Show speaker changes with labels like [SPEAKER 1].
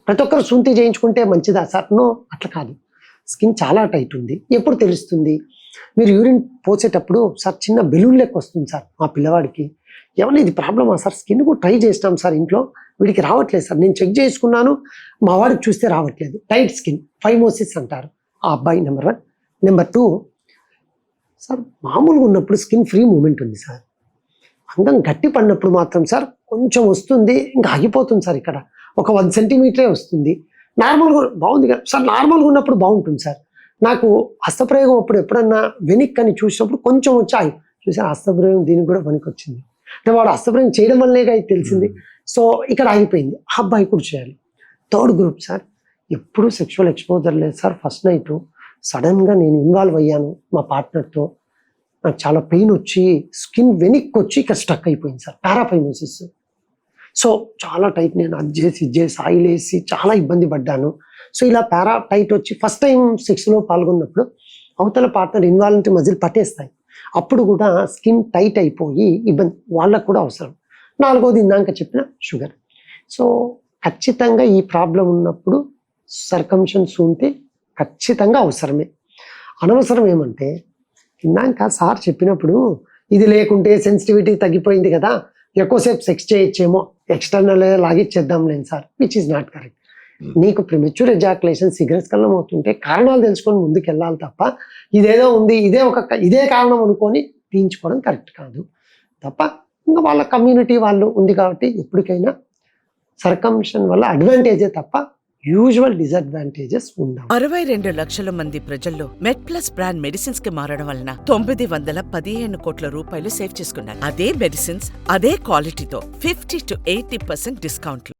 [SPEAKER 1] ప్రతి ఒక్కరు సూంతి చేయించుకుంటే మంచిదా సార్? నో, అట్లా కాదు. స్కిన్ చాలా టైట్ ఉంది. ఎప్పుడు తెలుస్తుంది? మీరు యూరిన్ పోసేటప్పుడు సార్ చిన్న బెలూన్ లెక్క వస్తుంది సార్ మా పిల్లవాడికి. ఏమన్నా ఇది ప్రాబ్లమా సార్? స్కిన్ కూడా ట్రై చేసినాం సార్ ఇంట్లో, వీడికి రావట్లేదు సార్. నేను చెక్ చేసుకున్నాను, మా వాడికి చూస్తే రావట్లేదు. టైట్ స్కిన్, ఫైమోసిస్ అంటారు ఆ అబ్బాయి. నెంబర్ 1. నెంబర్ 2 సార్, మామూలుగా ఉన్నప్పుడు స్కిన్ ఫ్రీ మూమెంట్ ఉంది సార్. అందం గట్టి పడినప్పుడు మాత్రం సార్ కొంచెం వస్తుంది, ఇంకా ఆగిపోతుంది సార్. ఇక్కడ ఒక 1 సెంటీమీటరే వస్తుంది. నార్మల్గా బాగుంది కదా సార్, నార్మల్గా ఉన్నప్పుడు బాగుంటుంది సార్. నాకు హస్తప్రయోగం అప్పుడు ఎప్పుడన్నా వెనిక్ అని చూసినప్పుడు కొంచెం వచ్చాయి చూసా, హస్తప్రయోగం దీనికి కూడా పనికి వచ్చింది అంటే వాడు హస్తప్రయోగం చేయడం వల్లనే తెలిసింది. సో ఇక్కడ ఆగిపోయింది. ఆ అబ్బాయి కూడా చేయాలి. 3rd గ్రూప్ సార్, ఎప్పుడు సెక్షువల్ ఎక్స్పోజర్ లేదు సార్. ఫస్ట్ నైట్ సడన్గా నేను ఇన్వాల్వ్ అయ్యాను మా పార్ట్నర్తో. నాకు చాలా పెయిన్ వచ్చి స్కిన్ వెనిక్కి వచ్చి ఇక్కడ స్టక్ అయిపోయింది సార్, పారాఫైమోసిస్. సో చాలా టైట్, నేను అది చేసి ఇది చేసి ఆయిల్ వేసి చాలా ఇబ్బంది పడ్డాను. సో ఇలా పారా టైట్ వచ్చి ఫస్ట్ టైం సెక్స్లో పాల్గొన్నప్పుడు అవతల పార్ట్నర్ ఇన్వాల్వ్ మజిల్ పట్టేస్తాయి. అప్పుడు కూడా స్కిన్ టైట్ అయిపోయి ఇబ్బంది వాళ్ళకు కూడా అవసరం. 4వది ఇందాక చెప్పిన షుగర్. సో ఖచ్చితంగా ఈ ప్రాబ్లం ఉన్నప్పుడు సర్కంషన్ సూంతి ఖచ్చితంగా అవసరమే. అనవసరం ఏమంటే ఇందాక సార్ చెప్పినప్పుడు ఇది లేకుంటే సెన్సిటివిటీ తగ్గిపోయింది కదా, ఎక్కువసేపు సెక్స్ చేయొచ్చేమో, ఎక్స్టర్నల్ లాగిచ్చేద్దాం లేని sir, which is not correct. నీకు ప్రిమెచ్యూర్ ఎజాకులేషన్ సిగరెట్స్ కళ్ళం అవుతుంటే కారణాలు తెలుసుకొని ముందుకు వెళ్ళాలి తప్ప ఇదేదో ఉంది ఇదే కారణం అనుకొని తీయించుకోవడం కరెక్ట్ కాదు తప్ప. ఇంకా వాళ్ళ కమ్యూనిటీ వాళ్ళు ఉంది కాబట్టి ఎప్పటికైనా సర్కంషన్ వల్ల అడ్వాంటేజే తప్ప యూజువల్ డిసడ్వాంటేజెస్ ఉండవు.
[SPEAKER 2] 62 లక్షల మంది ప్రజల్లో మెడ్ ప్లస్ బ్రాండ్ మెడిసిన్స్ కి మారడం వలన 915 కోట్ల రూపాయలు సేవ్ చేసుకున్నారు. అదే మెడిసిన్స్ అదే క్వాలిటీతో 50 to 80% డిస్కౌంట్లు.